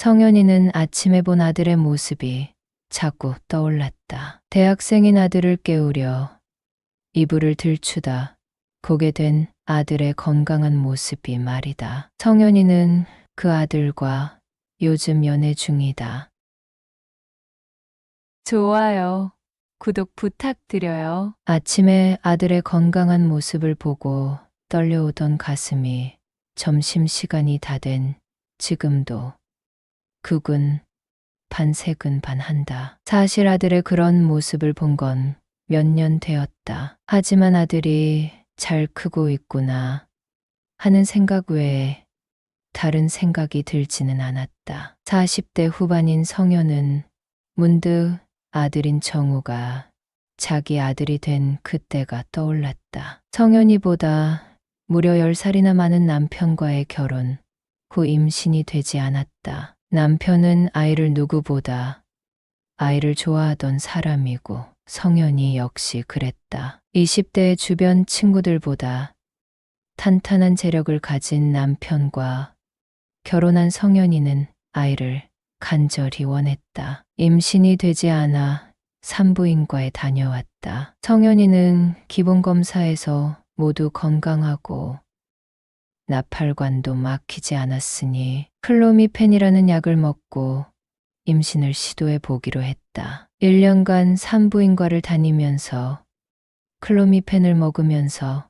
성현이는 아침에 본 아들의 모습이 자꾸 떠올랐다. 대학생인 아들을 깨우려 이불을 들추다 보게 된 아들의 건강한 모습이 말이다. 성현이는 그 아들과 요즘 연애 중이다. 좋아요. 구독 부탁드려요. 아침에 아들의 건강한 모습을 보고 떨려오던 가슴이 점심시간이 다 된 지금도 그군 반세근반한다. 사실 아들의 그런 모습을 본 건 몇 년 되었다. 하지만 아들이 잘 크고 있구나 하는 생각 외에 다른 생각이 들지는 않았다. 40대 후반인 성현은 문득 아들인 정우가 자기 아들이 된 그때가 떠올랐다. 성현이보다 무려 10살이나 많은 남편과의 결혼 후 임신이 되지 않았다. 남편은 아이를 누구보다 아이를 좋아하던 사람이고 성현이 역시 그랬다. 20대의 주변 친구들보다 탄탄한 재력을 가진 남편과 결혼한 성현이는 아이를 간절히 원했다. 임신이 되지 않아 산부인과에 다녀왔다. 성현이는 기본검사에서 모두 건강하고 나팔관도 막히지 않았으니 클로미펜이라는 약을 먹고 임신을 시도해 보기로 했다. 1년간 산부인과를 다니면서 클로미펜을 먹으면서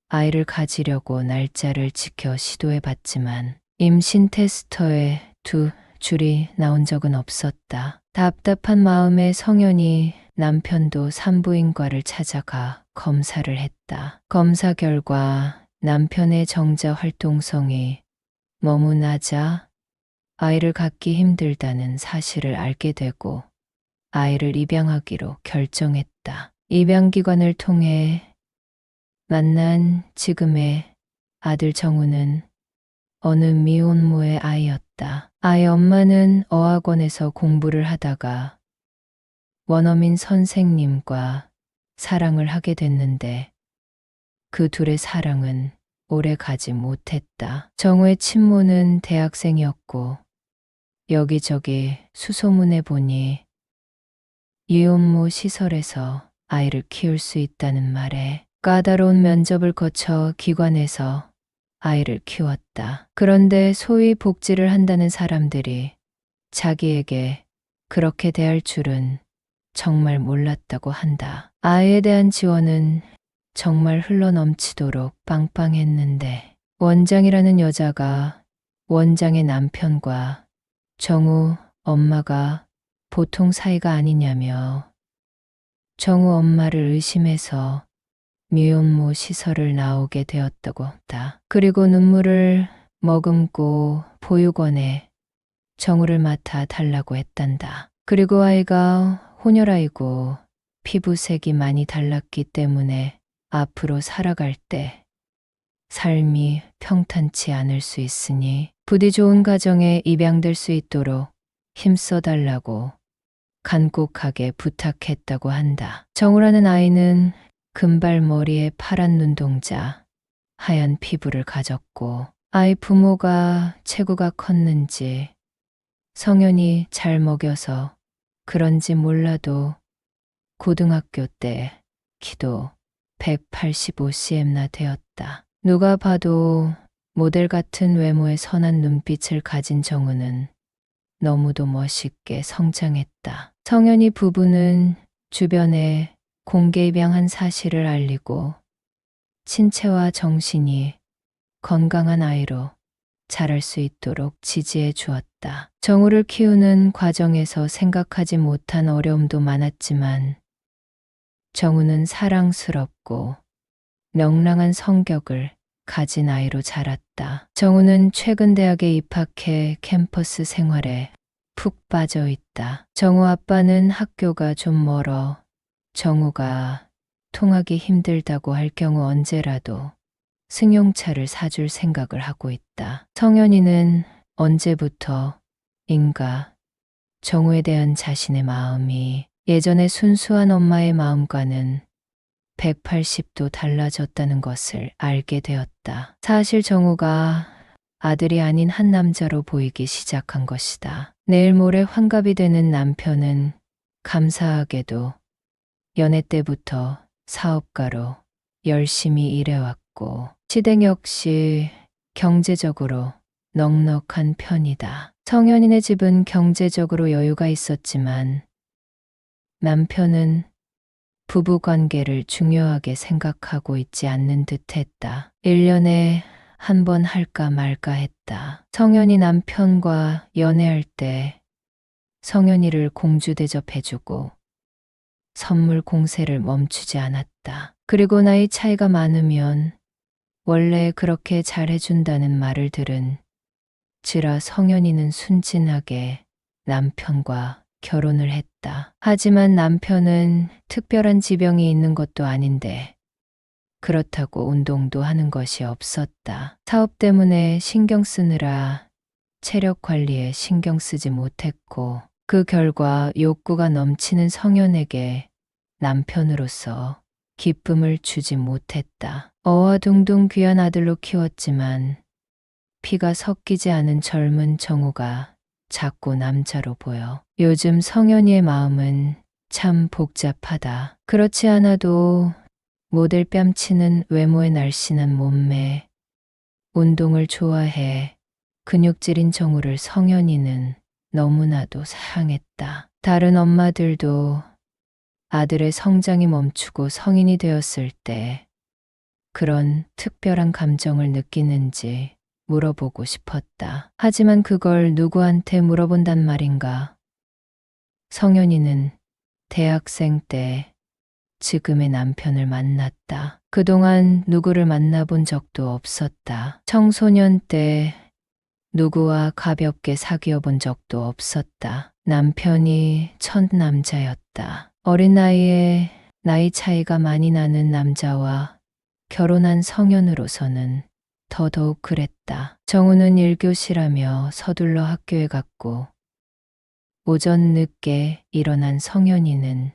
아이를 가지려고 날짜를 지켜 시도해 봤지만 임신 테스터에 두 줄이 나온 적은 없었다. 답답한 마음에 성현이 남편도 산부인과를 찾아가 검사를 했다. 검사 결과 남편의 정자 활동성이 너무 낮아 아이를 갖기 힘들다는 사실을 알게 되고 아이를 입양하기로 결정했다. 입양기관을 통해 만난 지금의 아들 정우는 어느 미혼모의 아이였다. 아이 엄마는 어학원에서 공부를 하다가 원어민 선생님과 사랑을 하게 됐는데 그 둘의 사랑은 오래 가지 못했다. 정우의 친모는 대학생이었고 여기저기 수소문해 보니 유혼모 시설에서 아이를 키울 수 있다는 말에 까다로운 면접을 거쳐 기관에서 아이를 키웠다. 그런데 소위 복지를 한다는 사람들이 자기에게 그렇게 대할 줄은 정말 몰랐다고 한다. 아이에 대한 지원은 정말 흘러넘치도록 빵빵했는데 원장이라는 여자가 원장의 남편과 정우 엄마가 보통 사이가 아니냐며 정우 엄마를 의심해서 미혼모 시설을 나오게 되었다고 했다. 그리고 눈물을 머금고 보육원에 정우를 맡아 달라고 했단다. 그리고 아이가 혼혈아이고 피부색이 많이 달랐기 때문에 앞으로 살아갈 때 삶이 평탄치 않을 수 있으니 부디 좋은 가정에 입양될 수 있도록 힘써달라고 간곡하게 부탁했다고 한다. 정우라는 아이는 금발머리에 파란 눈동자, 하얀 피부를 가졌고 아이 부모가 체구가 컸는지 성현이 잘 먹여서 그런지 몰라도 고등학교 때 키도 185cm나 되었다. 누가 봐도 모델 같은 외모의 선한 눈빛을 가진 정우는 너무도 멋있게 성장했다. 성현이 부부는 주변에 공개 입양한 사실을 알리고 신체와 정신이 건강한 아이로 자랄 수 있도록 지지해 주었다. 정우를 키우는 과정에서 생각하지 못한 어려움도 많았지만 정우는 사랑스럽고 명랑한 성격을 가진 아이로 자랐다. 정우는 최근 대학에 입학해 캠퍼스 생활에 푹 빠져 있다. 정우 아빠는 학교가 좀 멀어 정우가 통하기 힘들다고 할 경우 언제라도 승용차를 사줄 생각을 하고 있다. 성현이는 언제부터인가 정우에 대한 자신의 마음이 예전의 순수한 엄마의 마음과는 180도 달라졌다는 것을 알게 되었다. 사실 정우가 아들이 아닌 한 남자로 보이기 시작한 것이다. 내일 모레 환갑이 되는 남편은 감사하게도 연애 때부터 사업가로 열심히 일해왔고 시댁 역시 경제적으로 넉넉한 편이다. 성현이네 집은 경제적으로 여유가 있었지만 남편은 부부 관계를 중요하게 생각하고 있지 않는 듯 했다. 1년에 한 번 할까 말까 했다. 성현이 남편과 연애할 때 성현이를 공주 대접해주고 선물 공세를 멈추지 않았다. 그리고 나이 차이가 많으면 원래 그렇게 잘해준다는 말을 들은 지라 성현이는 순진하게 남편과 결혼을 했다. 하지만 남편은 특별한 지병이 있는 것도 아닌데 그렇다고 운동도 하는 것이 없었다. 사업 때문에 신경 쓰느라 체력 관리에 신경 쓰지 못했고 그 결과 욕구가 넘치는 성현에게 남편으로서 기쁨을 주지 못했다. 어와둥둥 귀한 아들로 키웠지만 피가 섞이지 않은 젊은 정우가 자꾸 남자로 보여. 요즘 성현이의 마음은 참 복잡하다. 그렇지 않아도 모델 뺨치는 외모의 날씬한 몸매, 운동을 좋아해 근육질인 정우를 성현이는 너무나도 사랑했다. 다른 엄마들도 아들의 성장이 멈추고 성인이 되었을 때 그런 특별한 감정을 느끼는지 물어보고 싶었다. 하지만 그걸 누구한테 물어본단 말인가? 성현이는 대학생 때 지금의 남편을 만났다. 그동안 누구를 만나본 적도 없었다. 청소년 때 누구와 가볍게 사귀어 본 적도 없었다. 남편이 첫 남자였다. 어린 나이에 나이 차이가 많이 나는 남자와 결혼한 성현으로서는 더더욱 그랬다. 정우는 1교시라며 서둘러 학교에 갔고 오전 늦게 일어난 성현이는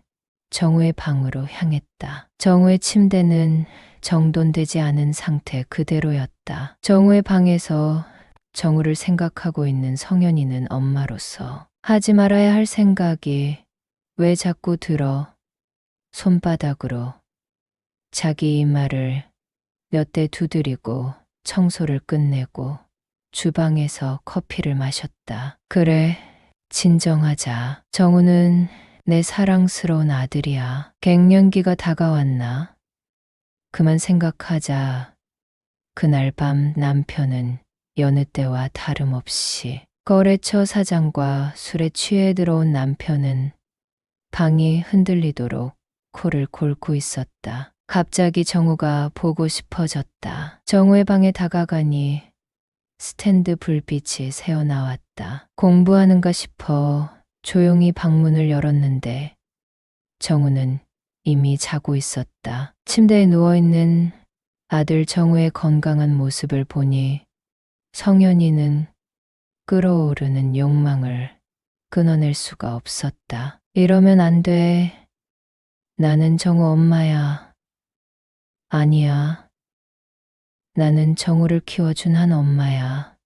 정우의 방으로 향했다. 정우의 침대는 정돈되지 않은 상태 그대로였다. 정우의 방에서 정우를 생각하고 있는 성현이는 엄마로서 하지 말아야 할 생각이 왜 자꾸 들어 손바닥으로 자기 이마를 몇 대 두드리고 청소를 끝내고 주방에서 커피를 마셨다. 그래, 진정하자. 정우는 내 사랑스러운 아들이야. 갱년기가 다가왔나? 그만 생각하자. 그날 밤 남편은 여느 때와 다름없이 거래처 사장과 술에 취해 들어온 남편은 방이 흔들리도록 코를 골고 있었다. 갑자기 정우가 보고 싶어졌다. 정우의 방에 다가가니 스탠드 불빛이 새어나왔다. 공부하는가 싶어 조용히 방문을 열었는데 정우는 이미 자고 있었다. 침대에 누워있는 아들 정우의 건강한 모습을 보니 성현이는 끓어오르는 욕망을 끊어낼 수가 없었다. 이러면 안 돼. 나는 정우 엄마야. 아니야. 나는 정우를 키워준 한 엄마야.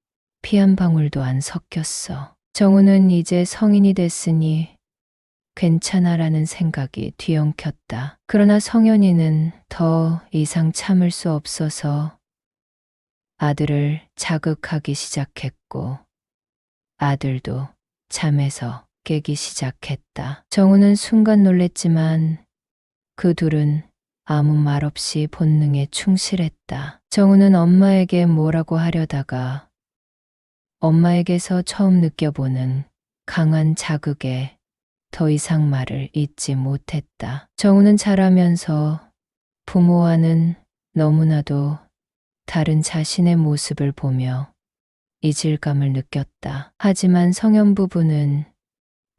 피 한 방울도 안 섞였어. 정우는 이제 성인이 됐으니 괜찮아라는 생각이 뒤엉켰다. 그러나 성현이는 더 이상 참을 수 없어서 아들을 자극하기 시작했고 아들도 잠에서 깨기 시작했다. 정우는 순간 놀랬지만 그 둘은 아무 말 없이 본능에 충실했다. 정우는 엄마에게 뭐라고 하려다가 엄마에게서 처음 느껴보는 강한 자극에 더 이상 말을 잇지 못했다. 정우는 자라면서 부모와는 너무나도 다른 자신의 모습을 보며 이질감을 느꼈다. 하지만 성현 부부는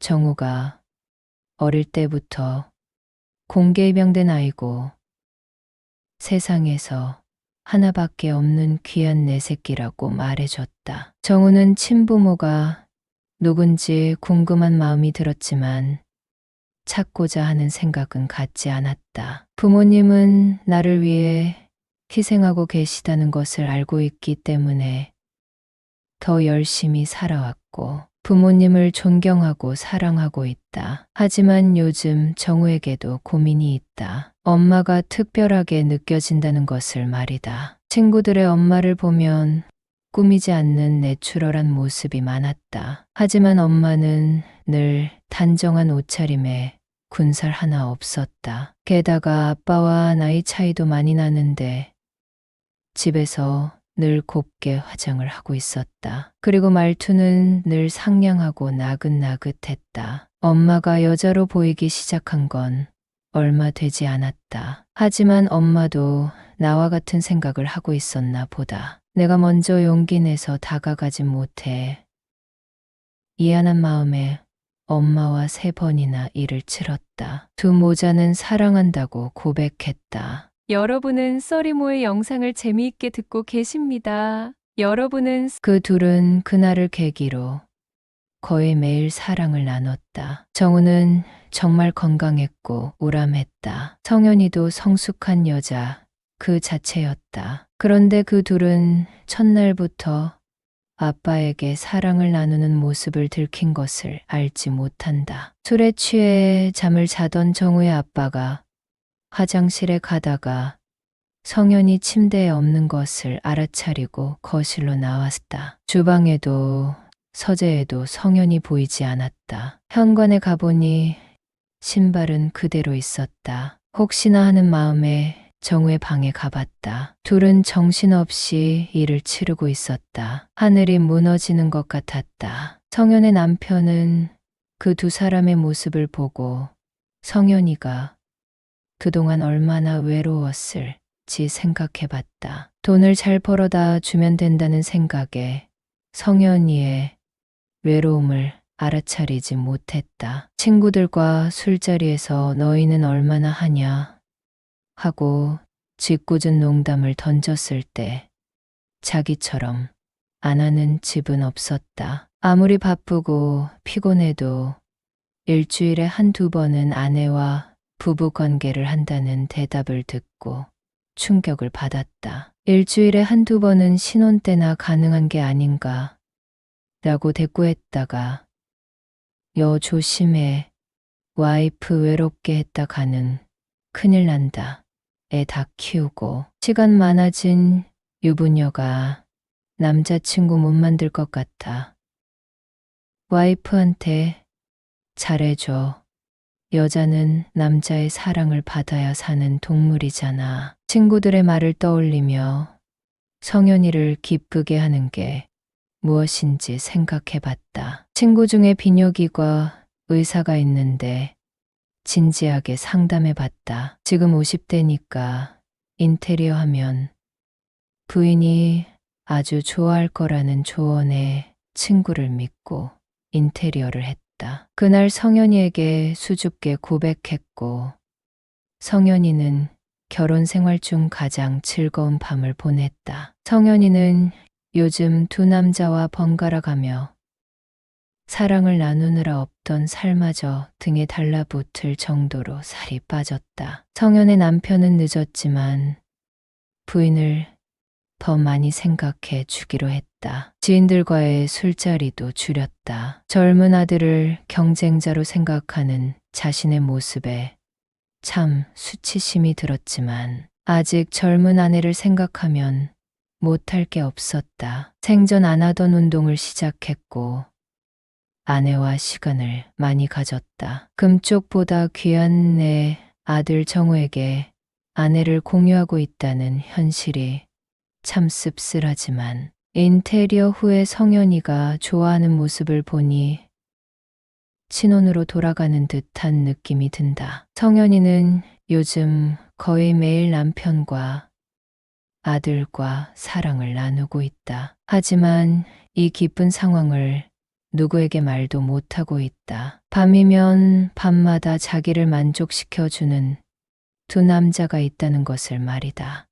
정우가 어릴 때부터 공개입양된 아이고 세상에서 하나밖에 없는 귀한 내 새끼라고 말해줬다. 정우는 친부모가 누군지 궁금한 마음이 들었지만 찾고자 하는 생각은 갖지 않았다. 부모님은 나를 위해 희생하고 계시다는 것을 알고 있기 때문에 더 열심히 살아왔고 부모님을 존경하고 사랑하고 있다. 하지만 요즘 정우에게도 고민이 있다. 엄마가 특별하게 느껴진다는 것을 말이다. 친구들의 엄마를 보면 꾸미지 않는 내추럴한 모습이 많았다. 하지만 엄마는 늘 단정한 옷차림에 군살 하나 없었다. 게다가 아빠와 나이 차이도 많이 나는데 집에서 늘 곱게 화장을 하고 있었다. 그리고 말투는 늘 상냥하고 나긋나긋했다. 엄마가 여자로 보이기 시작한 건 얼마 되지 않았다. 하지만 엄마도 나와 같은 생각을 하고 있었나 보다. 내가 먼저 용기 내서 다가가지 못해 미안한 마음에 엄마와 3번이나 일을 치렀다. 두 모자는 사랑한다고 고백했다. 여러분은 써리모의 영상을 재미있게 듣고 계십니다. 여러분은 그 둘은 그날을 계기로 거의 매일 사랑을 나눴다. 정우는 정말 건강했고 우람했다. 성현이도 성숙한 여자 그 자체였다. 그런데 그 둘은 첫날부터 아빠에게 사랑을 나누는 모습을 들킨 것을 알지 못한다. 술에 취해 잠을 자던 정우의 아빠가 화장실에 가다가 성현이 침대에 없는 것을 알아차리고 거실로 나왔다. 주방에도 서재에도 성현이 보이지 않았다. 현관에 가보니 신발은 그대로 있었다. 혹시나 하는 마음에 정우의 방에 가봤다. 둘은 정신없이 일을 치르고 있었다. 하늘이 무너지는 것 같았다. 성현의 남편은 그 두 사람의 모습을 보고 성현이가 그동안 얼마나 외로웠을지 생각해봤다. 돈을 잘 벌어다 주면 된다는 생각에 성현이의 외로움을 알아차리지 못했다. 친구들과 술자리에서 너희는 얼마나 하냐 하고 짓궂은 농담을 던졌을 때 자기처럼 안 하는 집은 없었다. 아무리 바쁘고 피곤해도 일주일에 1~2번은 아내와 부부 관계를 한다는 대답을 듣고 충격을 받았다. 일주일에 1~2번은 신혼 때나 가능한 게 아닌가 라고 대꾸했다가 여 조심해 와이프 외롭게 했다 가는 큰일 난다. 애 다 키우고 시간 많아진 유부녀가 남자친구 못 만들 것 같아. 와이프한테 잘해줘. 여자는 남자의 사랑을 받아야 사는 동물이잖아. 친구들의 말을 떠올리며 성현이를 기쁘게 하는 게 무엇인지 생각해봤다. 친구 중에 비뇨기과 의사가 있는데 진지하게 상담해봤다. 지금 50대니까 인테리어 하면 부인이 아주 좋아할 거라는 조언에 친구를 믿고 인테리어를 했다. 그날 성현이에게 수줍게 고백했고 성현이는 결혼 생활 중 가장 즐거운 밤을 보냈다. 성현이는 요즘 두 남자와 번갈아 가며 사랑을 나누느라 없던 살마저 등에 달라붙을 정도로 살이 빠졌다. 성현의 남편은 늦었지만 부인을 더 많이 생각해 주기로 했다. 지인들과의 술자리도 줄였다. 젊은 아들을 경쟁자로 생각하는 자신의 모습에 참 수치심이 들었지만 아직 젊은 아내를 생각하면 못할 게 없었다. 생전 안 하던 운동을 시작했고 아내와 시간을 많이 가졌다. 금쪽보다 귀한 내 아들 정우에게 아내를 공유하고 있다는 현실이 참 씁쓸하지만 인테리어 후에 성현이가 좋아하는 모습을 보니 친혼으로 돌아가는 듯한 느낌이 든다. 성현이는 요즘 거의 매일 남편과 아들과 사랑을 나누고 있다. 하지만 이 기쁜 상황을 누구에게 말도 못하고 있다. 밤이면 밤마다 자기를 만족시켜주는 두 남자가 있다는 것을 말이다.